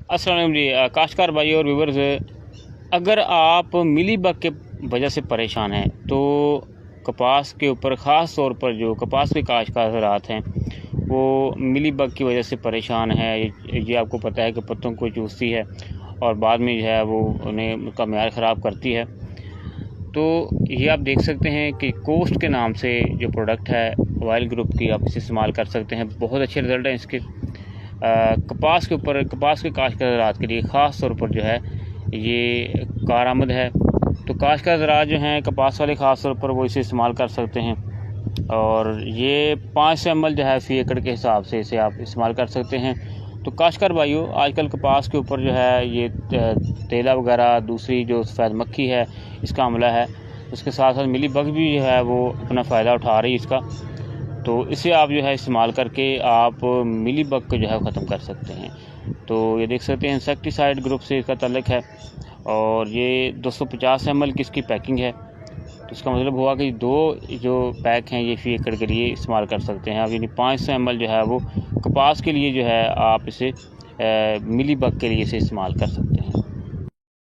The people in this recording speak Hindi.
अस्सलाम वालेकुम जी काश्तकार भाई और व्यूवर्स, अगर आप मिली बग के वजह से परेशान हैं तो कपास के ऊपर ख़ास तौर पर जो कपास के काश्तकार हज़रात हैं वो मिली बग की वजह से परेशान है। ये आपको पता है कि पत्तों को चूसती है और बाद में जो है वो उन्हें उनका म्यार ख़राब करती है। तो ये आप देख सकते हैं कि कोस्ट के नाम से जो प्रोडक्ट है ऑयल ग्रुप की, आप इसे इस्तेमाल कर सकते हैं। बहुत अच्छे रिज़ल्ट हैं इसके। कपास के ऊपर कपास के काश्तकार ज़राअत के लिए ख़ास तौर पर जो है ये कारआमद है। तो काश्तकार ज़राअत जो हैं कपास वाले ख़ास तौर पर वो इसे इस्तेमाल कर सकते हैं और ये 500 ml जो है फ़ी एकड़ के हिसाब से इसे आप इस्तेमाल कर सकते हैं। तो काश्तकार भाइयों, आजकल कपास के ऊपर जो है ये तेला वगैरह, दूसरी जो सफ़ेद मक्खी है इसका हमला है, उसके साथ साथ मिली बग भी जो है वो अपना फ़ायदा उठा रही है इसका। तो इसे आप जो है इस्तेमाल करके आप मिली बग को जो है ख़त्म कर सकते हैं। तो ये देख सकते हैं इंसेक्टिसाइड ग्रुप से इसका ताल्लुक़ है और ये 250 ml की इसकी पैकिंग है। तो इसका मतलब हुआ कि 2 जो पैक हैं ये फ़ी एकड़ के लिए इस्तेमाल कर सकते हैं आप, यानी 500 ml जो है वो कपास के लिए जो है आप इसे मिली बग के लिए इसे इस्तेमाल कर सकते हैं।